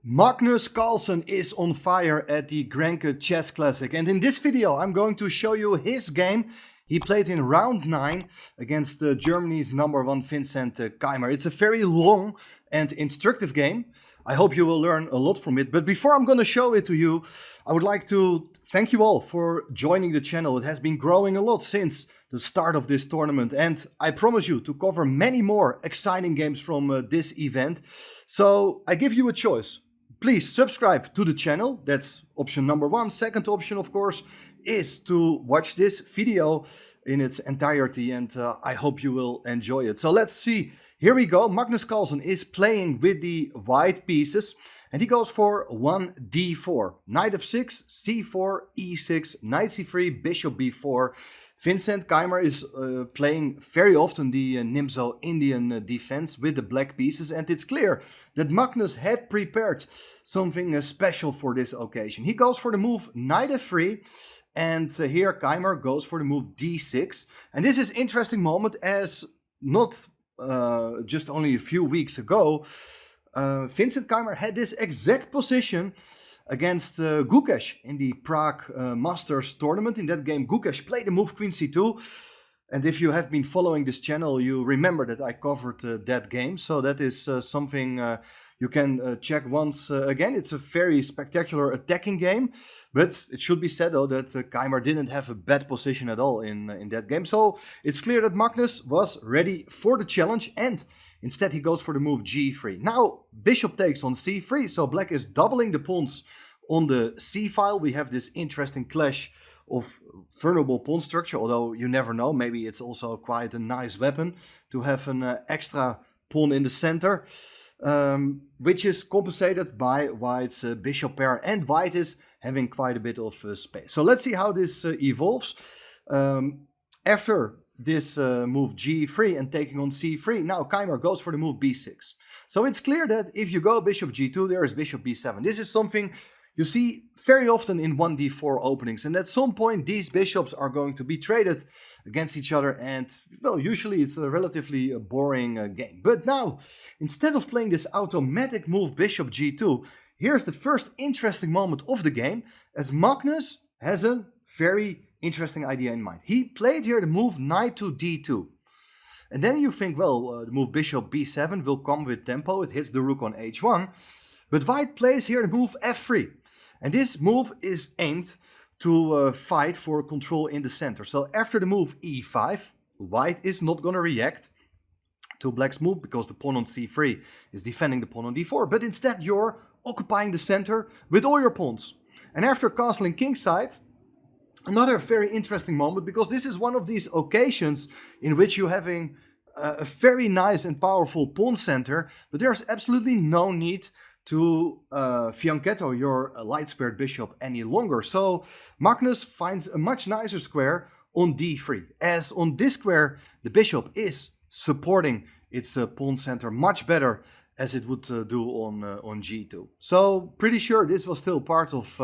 Magnus Carlsen is on fire at the Grenke Chess Classic, and in this video I'm going to show you his game he played in round 9 against Germany's #1 Vincent Keymer. It's a very long and instructive game. I hope you will learn a lot from it, but before I'm going to show it to you, I would like to thank you all for joining the channel. It has been growing a lot since the start of this tournament, and I promise you to cover many more exciting games from this event. So I give you a choice. Please subscribe to the channel, that's option number 1. Second option, of course, is to watch this video in its entirety, and I hope you will enjoy it. So let's see, here we go. Magnus Carlsen is playing with the white pieces, and he goes for 1 d4. Knight f6, c4, e6, knight c3, bishop b4. Vincent Keymer is playing very often the Nimzo Indian defense with the black pieces, and it's clear that Magnus had prepared something special for this occasion. He goes for the move knight f3, and here Keymer goes for the move d6. And this is an interesting moment, as not just only a few weeks ago, Vincent Keymer had this exact position against Gukesh in the Prague Masters tournament. In that game, Gukesh played the move queen c2. And if you have been following this channel, you remember that I covered that game. So that is something you can check once again. It's a very spectacular attacking game. But it should be said, though, that Keymer didn't have a bad position at all in that game. So it's clear that Magnus was ready for the challenge, and instead he goes for the move g3. Now bishop takes on c3, so black is doubling the pawns on the c file. We have this interesting clash of vulnerable pawn structure, although you never know, maybe it's also quite a nice weapon to have an extra pawn in the center, which is compensated by white's bishop pair, and white is having quite a bit of space. So let's see how this evolves. After this move g3 and taking on c3, now Keymer goes for the move b6. So it's clear that if you go bishop g2, there is bishop b7. This is something you see very often in 1d4 openings, and at some point these bishops are going to be traded against each other, and well, usually it's a relatively boring game. But now, instead of playing this automatic move bishop g2, here's the first interesting moment of the game, as Magnus has a very interesting idea in mind. He played here the move knight to d2. And then you think, well, the move bishop b7 will come with tempo. It hits the rook on h1. But white plays here the move f3. And this move is aimed to fight for control in the center. So after the move e5, white is not going to react to black's move, because the pawn on c3 is defending the pawn on d4. But instead you're occupying the center with all your pawns. And after castling kingside, another very interesting moment, because this is one of these occasions in which you're having a very nice and powerful pawn center, but there's absolutely no need to fianchetto your light squared bishop any longer. So Magnus finds a much nicer square on d3, as on this square the bishop is supporting its pawn center much better as it would do on g2. So pretty sure this was still part of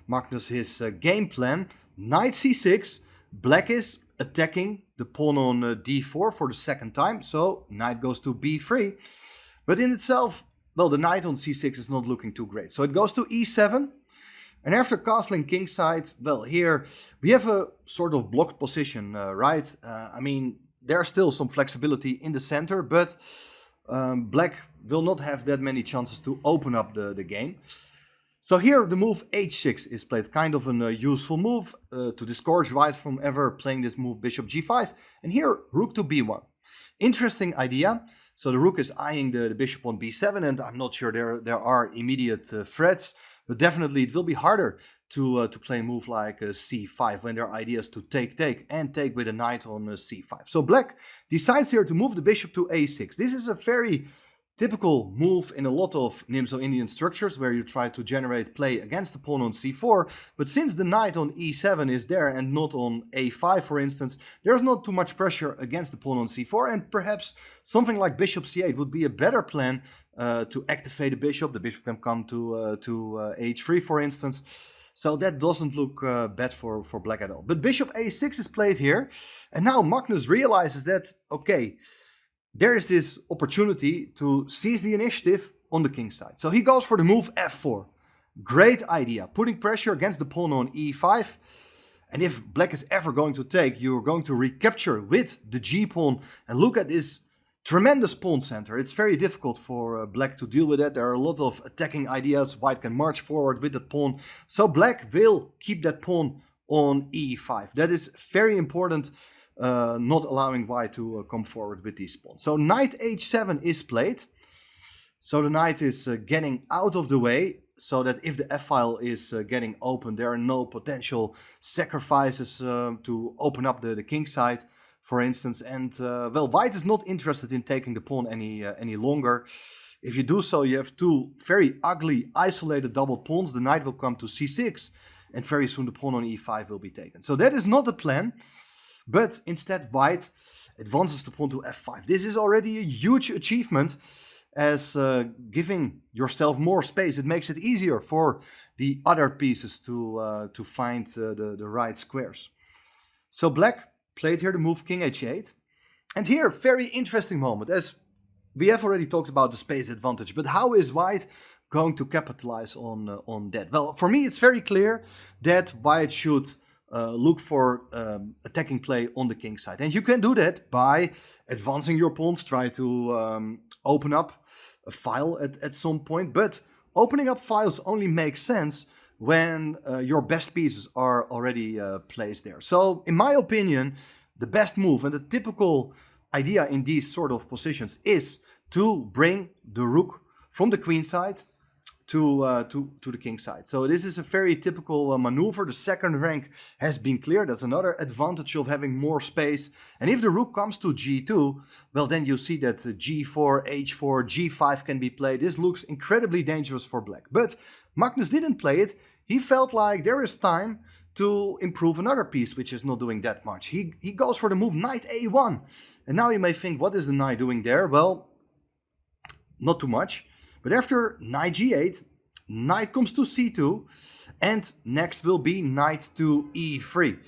Magnus' his game plan. Knight c6, black is attacking the pawn on d4 for the second time, so knight goes to b3. But in itself, well, the knight on c6 is not looking too great, so it goes to e7. And after castling kingside, well, here we have a sort of blocked position, right? I mean, there's still some flexibility in the center, but black will not have that many chances to open up the game. So here the move h6 is played, kind of a useful move to discourage white from ever playing this move bishop g5. And here rook to b1. Interesting idea. So the rook is eyeing the bishop on b7, and I'm not sure there are immediate threats, but definitely it will be harder to play a move like c5 when there are ideas to take and take with a knight on c5. So black decides here to move the bishop to a6. This is a very typical move in a lot of Nimzo Indian structures, where you try to generate play against the pawn on c4, but since the knight on e7 is there and not on a5, for instance, there's not too much pressure against the pawn on c4, and perhaps something like bishop c8 would be a better plan to activate the bishop. The bishop can come to h3, for instance. So that doesn't look bad for black at all. But bishop a6 is played here, and now Magnus realizes that, okay, there is this opportunity to seize the initiative on the king side. So he goes for the move f4. Great idea, putting pressure against the pawn on e5. And if black is ever going to take, you're going to recapture with the g-pawn. And look at this tremendous pawn center. It's very difficult for black to deal with that. There are a lot of attacking ideas. White can march forward with that pawn. So black will keep that pawn on e5. That is very important, not allowing white to come forward with these pawns. So knight h7 is played. So the knight is getting out of the way, so that if the f-file is getting open, there are no potential sacrifices to open up the king side, for instance. And well, white is not interested in taking the pawn any longer. If you do so, you have two very ugly isolated double pawns. The knight will come to c6, and very soon the pawn on e5 will be taken. So that is not the plan, but instead white advances the pawn to f5. This is already a huge achievement, as giving yourself more space. It makes it easier for the other pieces to find the right squares. So black played here the move king h8. And here, very interesting moment, as we have already talked about the space advantage. But how is white going to capitalize on that? Well, for me, it's very clear that white should look for attacking play on the king side. And you can do that by advancing your pawns, try to open up a file at some point. But opening up files only makes sense when your best pieces are already placed there. So in my opinion, the best move and the typical idea in these sort of positions is to bring the rook from the queen side to the king side. So this is a very typical maneuver. The second rank has been cleared. That's another advantage of having more space. And if the rook comes to g2, well, then you see that g4, h4, g5 can be played. This looks incredibly dangerous for black. But Magnus didn't play it. He felt like there is time to improve another piece, which is not doing that much. He goes for the move knight a1. And now you may think, what is the knight doing there? Well, not too much. But after knight g8, knight comes to c2, and next will be knight to e3.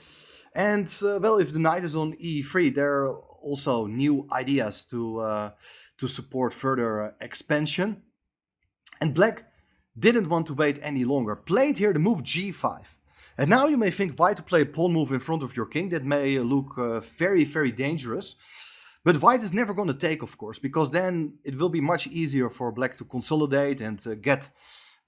And well, if the knight is on e3, there are also new ideas to support further expansion. And black didn't want to wait any longer. Played here the move g5. And now you may think, why to play a pawn move in front of your king? That may look very, very dangerous. But white is never going to take, of course, because then it will be much easier for black to consolidate and get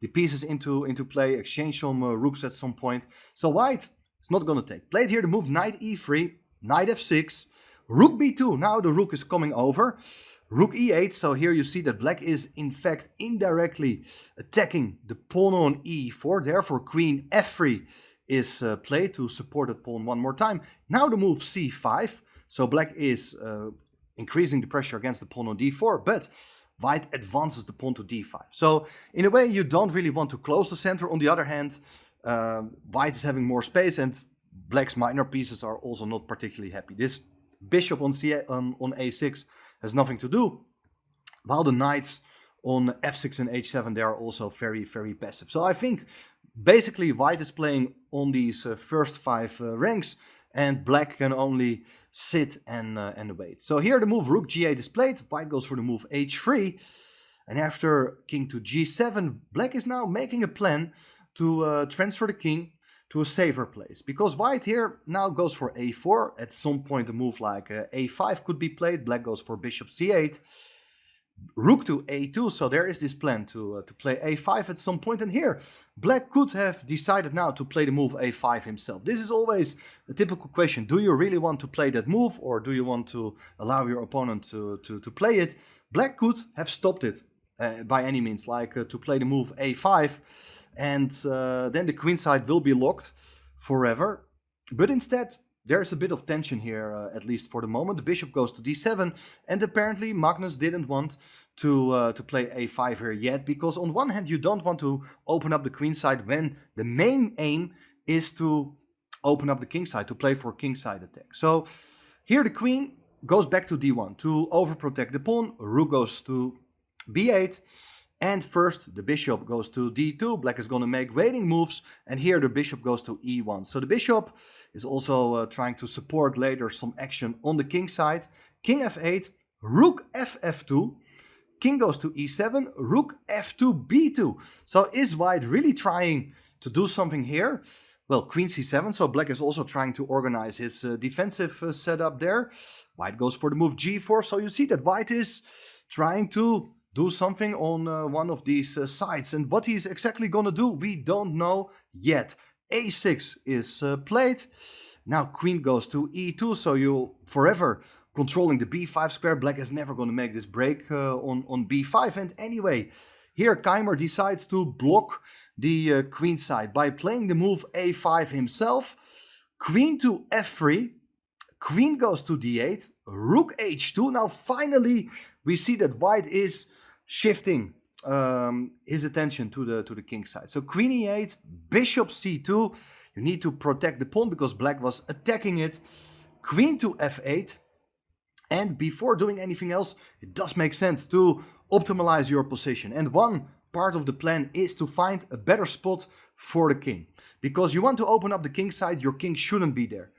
the pieces into play, exchange some rooks at some point. So white is not going to take. Played here the move knight e3, knight f6, rook b2. Now the rook is coming over. Rook e8, so here you see that black is in fact indirectly attacking the pawn on e4. Therefore queen f3 is played to support that pawn one more time. Now the move c5, so black is increasing the pressure against the pawn on d4, but white advances the pawn to d5. So in a way you don't really want to close the center. On the other hand, white is having more space and black's minor pieces are also not particularly happy. This bishop on a6 has nothing to do, while the knights on f6 and h7, they are also very, very passive. So I think basically white is playing on these first 5 ranks, and black can only sit and wait. So here the move rook g8 is played. White goes for the move h3. And after king to g7, black is now making a plan to transfer the king to a safer place. Because white here now goes for a4. At some point a move like a5 could be played. Black goes for bishop c8. Rook to a2, so there is this plan to play a5 at some point. And here, black could have decided now to play the move a5 himself. This is always a typical question. Do you really want to play that move, or do you want to allow your opponent to play it? Black could have stopped it by any means, like to play the move a5, and then the queen side will be locked forever. But instead, there is a bit of tension here, at least for the moment. The bishop goes to d7, and apparently Magnus didn't want to play a5 here yet, because on one hand you don't want to open up the queen side when the main aim is to open up the king side, to play for king side attack. So here the queen goes back to d1 to overprotect the pawn. Rook goes to b8. And first, the bishop goes to d2. Black is going to make waiting moves. And here the bishop goes to e1. So the bishop is also trying to support later some action on the king side. King f8, rook ff2. king goes to e7, rook f2, b2. So is white really trying to do something here? Well, queen c7, so black is also trying to organize his defensive setup there. White goes for the move g4, so you see that white is trying to do something on one of these sides. And what he's exactly gonna do, we don't know yet. a6 is played. Now queen goes to e2, so you forever controlling the b5 square. Black is never gonna make this break on b5. And anyway, here Keymer decides to block the queen side by playing the move a5 himself. Queen to f3, queen goes to d8, rook h2. Now finally we see that white is shifting his attention to the king side. So queen e8, bishop c2. You need to protect the pawn because black was attacking it. Queen to f8. And before doing anything else, it does make sense to optimize your position. And one part of the plan is to find a better spot for the king. Because you want to open up the king side, your king shouldn't be there.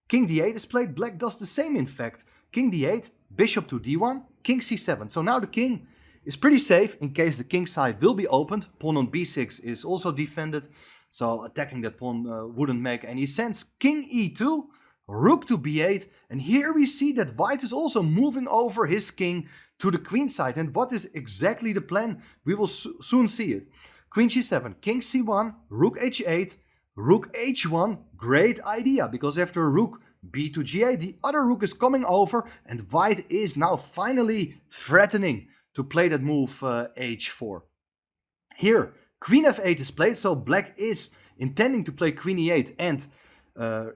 King d8 is played, black does the same in fact. King d8, bishop to d1, king c7. So now the king is pretty safe in case the king side will be opened. Pawn on b6 is also defended, so attacking that pawn wouldn't make any sense. King e2, rook to b8, and here we see that white is also moving over his king to the queen side. And what is exactly the plan? We will soon see it. Queen g7, king c1, rook h8, rook h1. Great idea, because after rook b to g8, the other rook is coming over, and white is now finally threatening to play that move h4. Here, queen f8 is played, so black is intending to play queen e8 and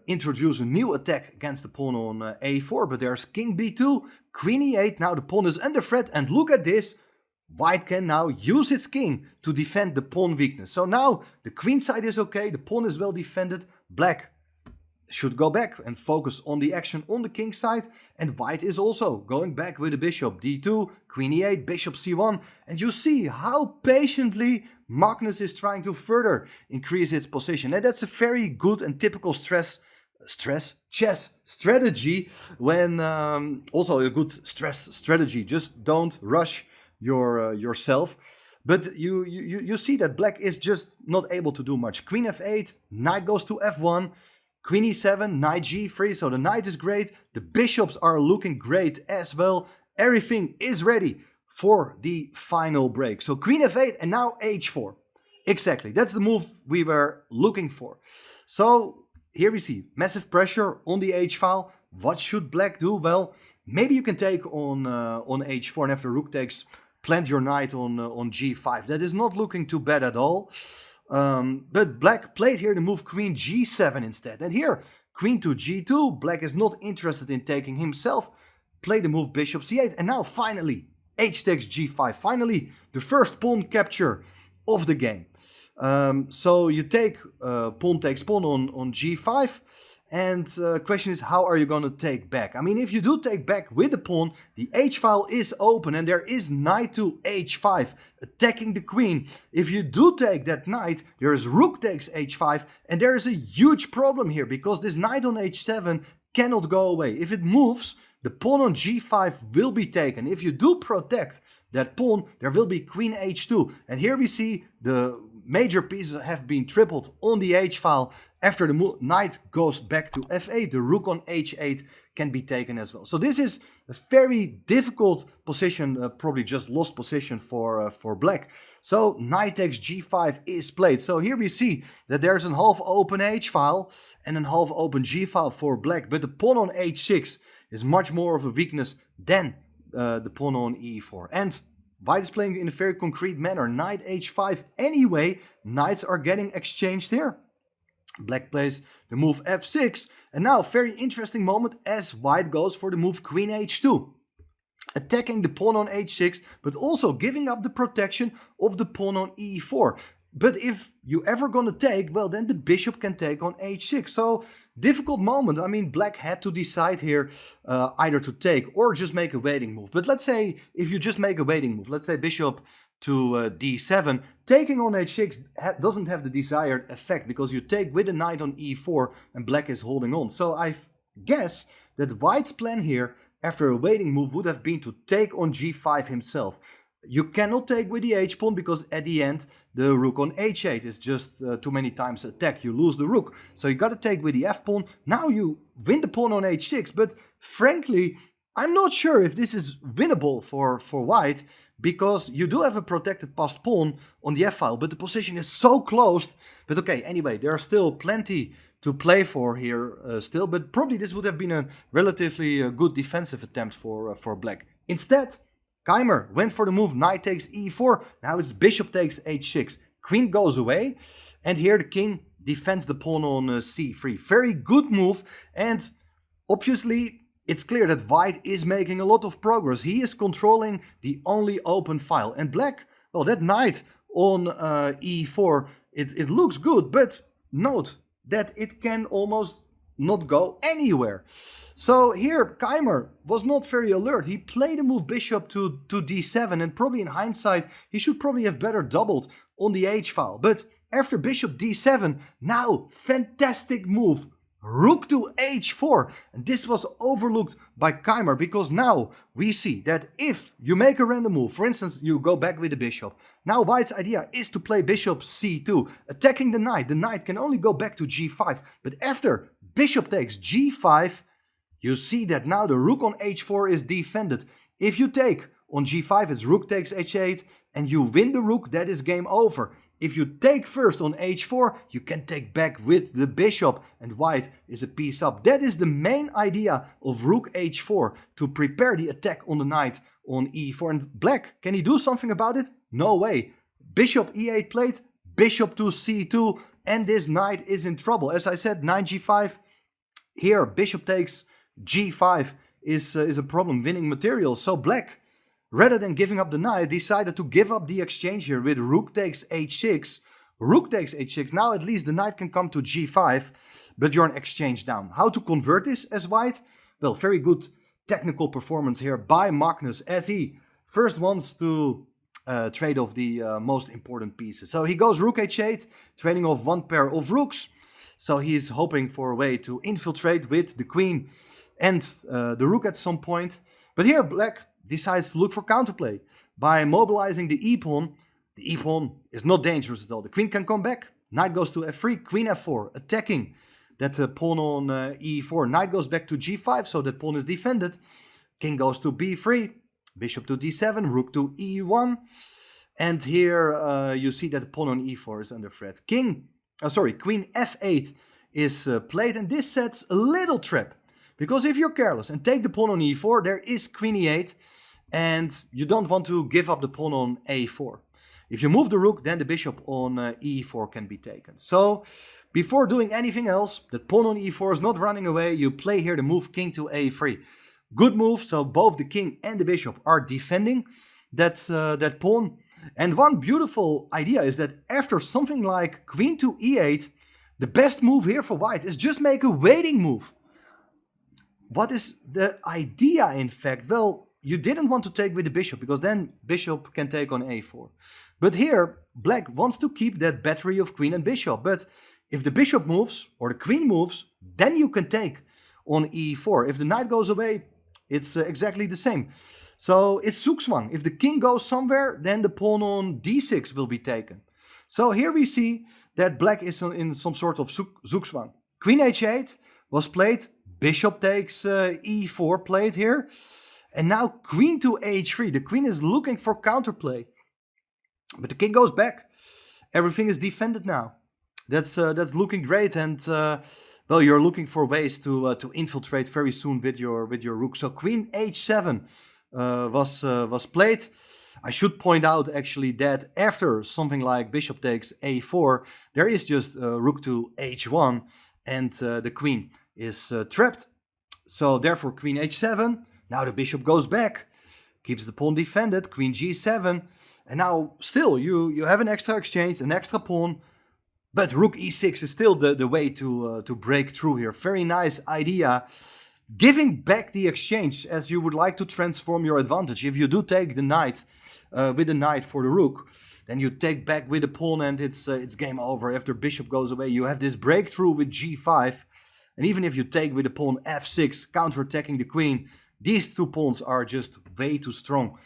introduce a new attack against the pawn on a4, but there's king b2, queen e8. Now the pawn is under threat, and look at this. White can now use its king to defend the pawn weakness. So now the queen side is okay, the pawn is well defended. Black should go back and focus on the action on the king side, and white is also going back with the bishop d2, queen e8, bishop c1, and you see how patiently Magnus is trying to further increase its position. And that's a very good and typical chess strategy, when also a good stress strategy. Just don't rush yourself. But you see that black is just not able to do much. Queen f8, knight goes to f1, queen e7, knight g3, so the knight is great, the bishops are looking great as well. Everything is ready for the final break. So queen f8 and now h4. Exactly, that's the move we were looking for. So here we see massive pressure on the h-file. What should black do? Well, maybe you can take on h4, and after rook takes, plant your knight on g5. That is not looking too bad at all. But black played here the move queen g7 instead. And here, queen to g2. Black is not interested in taking himself. Play the move bishop c8. And now finally, h takes g5. Finally, the first pawn capture of the game. So you take pawn takes pawn on g5. And question is, how are you going to take back? I mean, if you do take back with the pawn, the h-file is open and there is knight to h5 attacking the queen. If you do take that knight, there is rook takes h5, and there is a huge problem here because this knight on h7 cannot go away. If it moves, the pawn on g5 will be taken. If you do protect that pawn, there will be queen h2. And here we see the major pieces have been tripled on the h-file. After the knight goes back to f8, the rook on h8 can be taken as well. So this is a very difficult position, probably just lost position for black. So knight takes g5 is played. So here we see that there's a half open h-file and a half open g-file for black. But the pawn on h6 is much more of a weakness than the pawn on e4. And white is playing in a very concrete manner. Knight h5 anyway. Knights are getting exchanged here. Black plays the move f6. And now, very interesting moment as white goes for the move queen h2. Attacking the pawn on h6, but also giving up the protection of the pawn on e4. But if you ever gonna take, well, then the bishop can take on h6. So, difficult moment. I mean, black had to decide here either to take or just make a waiting move. But let's say if you just make a waiting move, let's say bishop to d7, taking on h6 doesn't have the desired effect because you take with a knight on e4 and black is holding on. So I guess that white's plan here after a waiting move would have been to take on g5 himself. You cannot take with the h-pawn because at the end the rook on h8 is just too many times attack. You lose the rook. So you got to take with the f-pawn. Now you win the pawn on h6. But frankly, I'm not sure if this is winnable for white, because you do have a protected passed pawn on the f-file, but the position is so closed. But okay, anyway, there are still plenty to play for here still, but probably this would have been a relatively good defensive attempt for black. Instead, Keymer went for the move knight takes e4. Now it's bishop takes h6. Queen goes away, and here the king defends the pawn on c3. Very good move, and obviously it's clear that white is making a lot of progress. He is controlling the only open file, and black, well, that knight on e4, it looks good, but note that it can almost not go anywhere. So here Keymer was not very alert. He played a move bishop to d7, and probably in hindsight he should probably have better doubled on the h-file. But after bishop d7, now fantastic move, rook to h4, and this was overlooked by Keymer, because now we see that if you make a random move, for instance you go back with the bishop, now white's idea is to play bishop c2, attacking the knight can only go back to g5, but after bishop takes g5, you see that now the rook on h4 is defended. If you take on g5, it's rook takes h8, and you win the rook, that is game over. If you take first on h4, you can take back with the bishop, and white is a piece up. That is the main idea of rook h4, to prepare the attack on the knight on e4. And black, can he do something about it? No way. Bishop e8 played, bishop to c2, and this knight is in trouble. As I said, knight g5. Here, bishop takes g5 is a problem, winning material. So black, rather than giving up the knight, decided to give up the exchange here with rook takes h6. Rook takes h6. Now at least the knight can come to g5, but you're an exchange down. How to convert this as white? Well, very good technical performance here by Magnus, as he first wants to trade off the most important pieces. So he goes rook h8, trading off one pair of rooks. So he is hoping for a way to infiltrate with the queen and the rook at some point. But here black decides to look for counterplay by mobilizing the e-pawn. The e-pawn is not dangerous at all. The queen can come back. Knight goes to f3, queen f4, attacking that pawn on e4. Knight goes back to g5, so that pawn is defended. King goes to b3, bishop to d7, rook to e1. And here you see that the pawn on e4 is under threat. Queen f8 is played, and this sets a little trap. Because if you're careless and take the pawn on e4, there is queen e8, and you don't want to give up the pawn on a4. If you move the rook, then the bishop on e4 can be taken. So before doing anything else, the pawn on e4 is not running away. You play here the move king to a3. Good move, so both the king and the bishop are defending that pawn. And one beautiful idea is that after something like queen to e8, the best move here for white is just make a waiting move. What is the idea, in fact? Well, you didn't want to take with the bishop, because then bishop can take on a4. But here, black wants to keep that battery of queen and bishop. But if the bishop moves, or the queen moves, then you can take on e4. If the knight goes away, it's exactly the same. So it's zugzwang. If the king goes somewhere, then the pawn on d6 will be taken. So here we see that black is in some sort of zugzwang. Queen h8 was played. Bishop takes e4 played here. And now queen to h3. The queen is looking for counterplay. But the king goes back. Everything is defended now. That's looking great. And well, you're looking for ways to infiltrate very soon with your rook. So queen h7 was played. I should point out actually that after something like bishop takes a4, there is just rook to h1, and the queen is trapped. So therefore queen h7. Now the bishop goes back, keeps the pawn defended, queen g7, and now still you have an extra exchange, an extra pawn, but rook e6 is still the way to break through here. Very nice idea. Giving back the exchange as you would like to transform your advantage. If you do take the knight with the knight for the rook, then you take back with the pawn, and it's game over. After bishop goes away, you have this breakthrough with g5. And even if you take with the pawn f6, counterattacking the queen, These two pawns are just way too strong.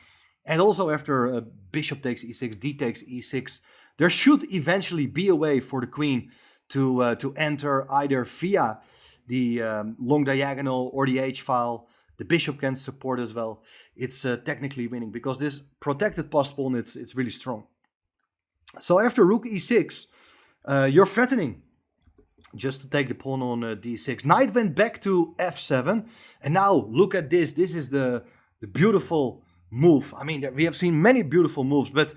And also after bishop takes e6, d takes e6, there should eventually be a way for the queen to enter either via the long diagonal or the h-file. The bishop can support as well. It's technically winning because this protected passed pawn, it's really strong. So after rook e6, you're threatening just to take the pawn on d6. Knight went back to f7, and now look at this. This is the beautiful move. I mean, we have seen many beautiful moves, but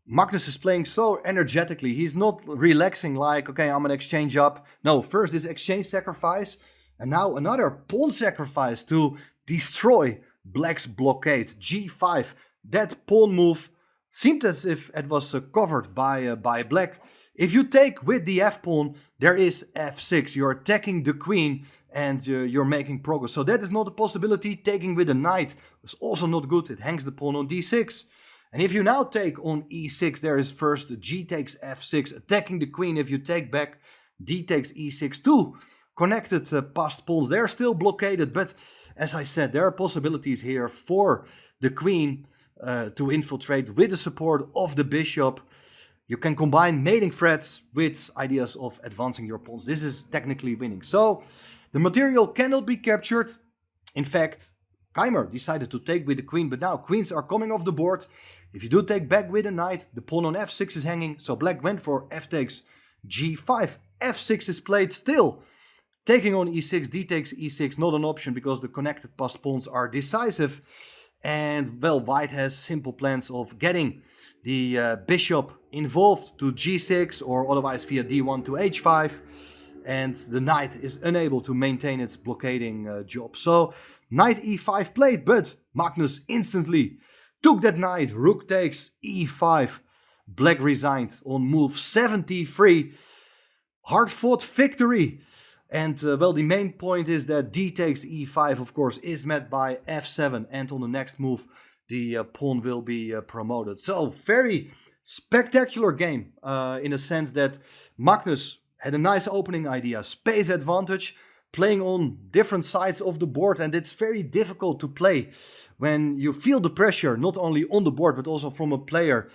Magnus is playing so energetically. He's not relaxing like, okay, I'm gonna exchange up. No, first this exchange sacrifice, and now another pawn sacrifice to destroy black's blockade. g5. That pawn move seemed as if it was covered by black. If you take with the f-pawn, there is f6. You're attacking the queen and you're making progress. So that is not a possibility. Taking with a knight is also not good. It hangs the pawn on d6. And if you now take on e6, there is first g takes f6, attacking the queen. If you take back, d takes e6 too. Connected passed pawns, they're still blockaded. But as I said, there are possibilities here for the queen to infiltrate with the support of the bishop. You can combine mating threats with ideas of advancing your pawns. This is technically winning. So the material cannot be captured. In fact, Keymer decided to take with the queen, but now queens are coming off the board. If you do take back with a knight, the pawn on f6 is hanging. So black went for f takes g5. f6 is played still. Taking on e6, d takes e6, not an option because the connected passed pawns are decisive. And well, white has simple plans of getting the bishop involved to g6 or otherwise via d1 to h5. And the knight is unable to maintain its blockading job. So knight e5 played, but Magnus instantly took that knight. Rook takes e5. Black resigned on move 73. Hard fought victory. And well, the main point is that d takes e5, of course, is met by f7. And on the next move, the pawn will be promoted. So very spectacular game in a sense that Magnus had a nice opening idea, space advantage, playing on different sides of the board. And it's very difficult to play when you feel the pressure, not only on the board, but also from a player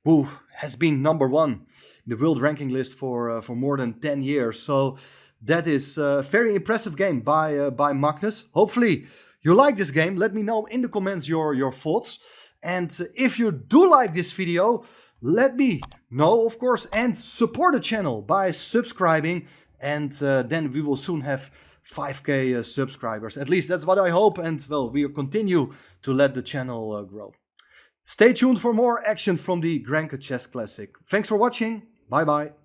who has been #1 in the world ranking list for more than 10 years. So that is a very impressive game by Magnus. Hopefully you like this game. Let me know in the comments your thoughts. And if you do like this video, let me know, of course, and support the channel by subscribing. And then we will soon have 5K subscribers. At least that's what I hope. And well, we'll continue to let the channel grow. Stay tuned for more action from the Grenke Chess Classic. Thanks for watching. Bye bye.